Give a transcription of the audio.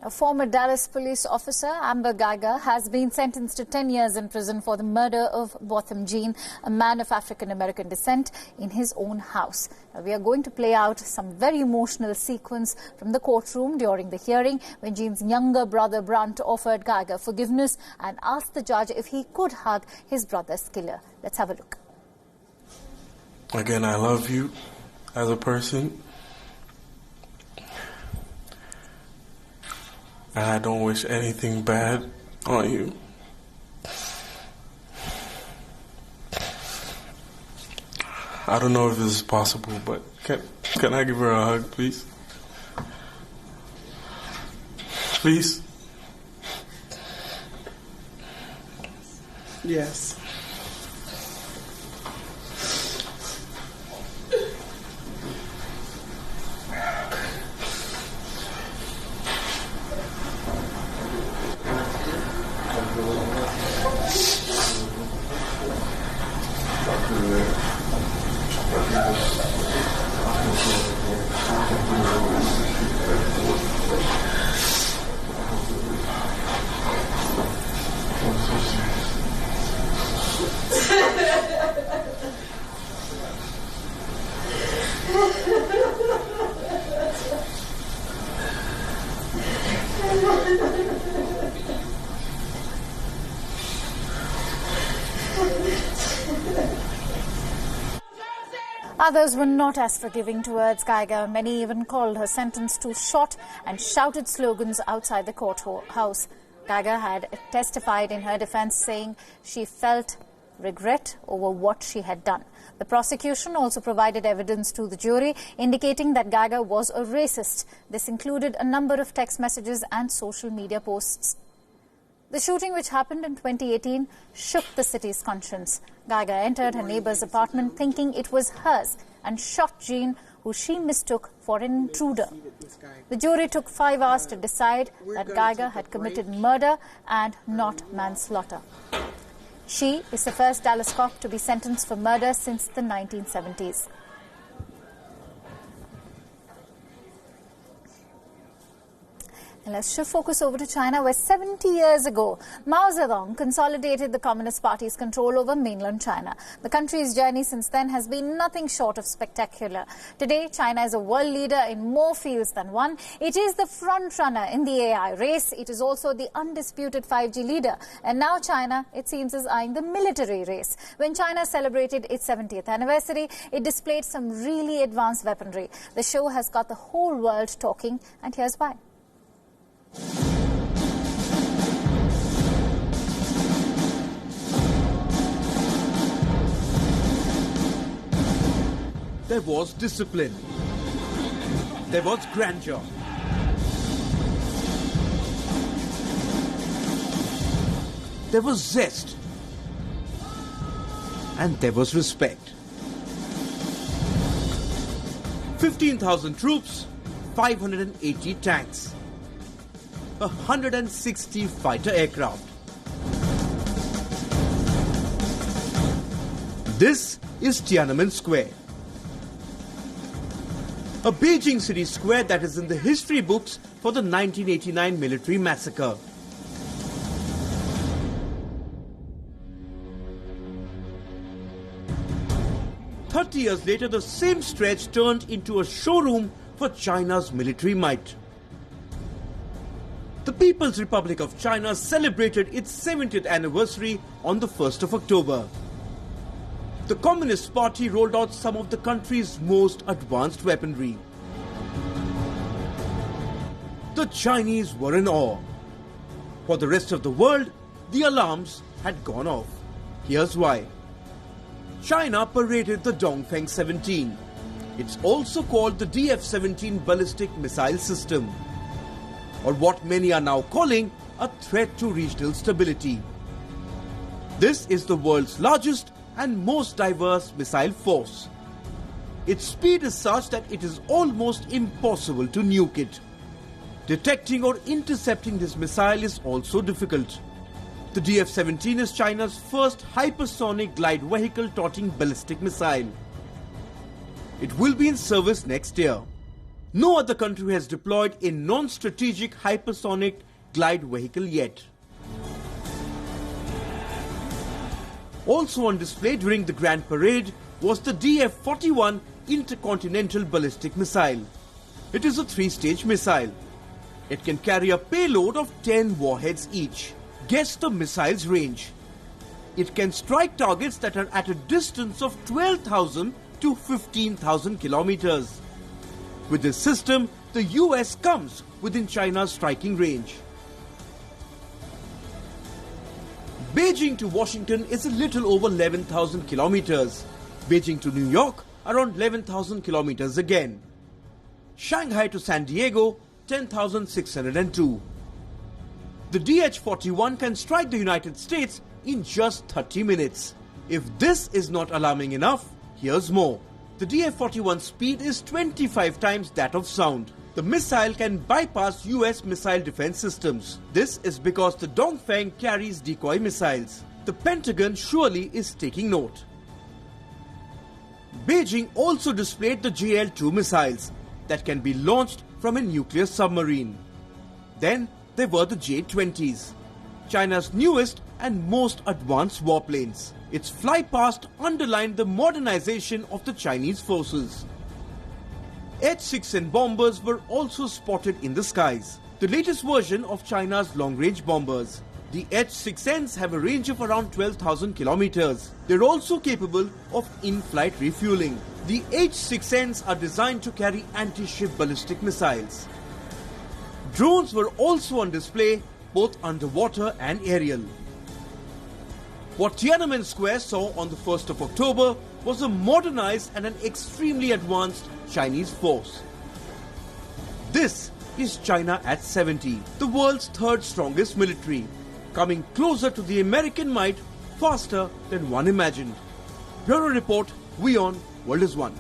A former Dallas police officer, Amber Guyger, has been sentenced to 10 years in prison for the murder of Botham Jean, a man of African-American descent, in his own house. Now, we are going to play out some very emotional sequence from the courtroom during the hearing when Jean's younger brother, Brunt, offered Guyger forgiveness and asked the judge if he could hug his brother's killer. Let's have a look. Again, I love you as a person. And I don't wish anything bad on you. I don't know if this is possible, but can I give her a hug, please? Please? Yes. Others were not as forgiving towards Guyger. Many even called her sentence too short and shouted slogans outside the courthouse. Guyger had testified in her defense, saying she felt regret over what she had done. The prosecution also provided evidence to the jury indicating that Guyger was a racist. This included a number of text messages and social media posts. The shooting, which happened in 2018, shook the city's conscience. Guyger entered her neighbor's apartment thinking it was hers and shot Jean, who she mistook for an intruder. The jury took 5 hours to decide that Guyger had committed murder and not manslaughter. She is the first Dallas cop to be sentenced for murder since the 1970s. And let's shift focus over to China, where 70 years ago, Mao Zedong consolidated the Communist Party's control over mainland China. The country's journey since then has been nothing short of spectacular. Today, China is a world leader in more fields than one. It is the front-runner in the AI race. It is also the undisputed 5G leader. And now China, it seems, is eyeing the military race. When China celebrated its 70th anniversary, it displayed some really advanced weaponry. The show has got the whole world talking, and here's why. There was discipline. There was grandeur. There was zest. And there was respect. 15,000 troops, 580 tanks, 160 fighter aircraft. This is Tiananmen Square. A Beijing city square that is in the history books for the 1989 military massacre. "30 years later, the same stretch turned into a showroom for China's military might. The People's Republic of China celebrated its 70th anniversary on the 1st of October. The Communist Party rolled out some of the country's most advanced weaponry. The Chinese were in awe. For the rest of the world, the alarms had gone off. Here's why. China paraded the Dongfeng 17. It's also called the DF-17 ballistic missile system, or what many are now calling a threat to regional stability. This is the world's largest and most diverse missile force. Its speed is such that it is almost impossible to nuke it. Detecting or intercepting this missile is also difficult. The DF-17 is China's first hypersonic glide vehicle toting ballistic missile. It will be in service next year. No other country has deployed a non-strategic hypersonic glide vehicle yet. Also on display during the Grand Parade was the DF-41 Intercontinental Ballistic Missile. It is a 3-stage missile. It can carry a payload of 10 warheads each. Guess the missile's range. It can strike targets that are at a distance of 12,000 to 15,000 kilometers. With this system, the US comes within China's striking range. Beijing to Washington is a little over 11,000 kilometers. Beijing to New York, around 11,000 kilometers again. Shanghai to San Diego, 10,602. The DH-41 can strike the United States in just 30 minutes. If this is not alarming enough, here's more. The DF-41 speed is 25 times that of sound. The missile can bypass US missile defense systems. This is because the Dongfeng carries decoy missiles. The Pentagon surely is taking note. Beijing also displayed the JL-2 missiles that can be launched from a nuclear submarine. Then there were the J-20s, China's newest and most advanced warplanes. Its flypast underlined the modernization of the Chinese forces. H-6N bombers were also spotted in the skies, the latest version of China's long-range bombers. The H-6Ns have a range of around 12,000 kilometers. They're also capable of in-flight refueling. The H-6Ns are designed to carry anti-ship ballistic missiles. Drones were also on display, both underwater and aerial. What Tiananmen Square saw on the 1st of October was a modernized and an extremely advanced Chinese force. This is China at 70, the world's third strongest military, coming closer to the American might faster than one imagined. Bureau Report, WION, World is One.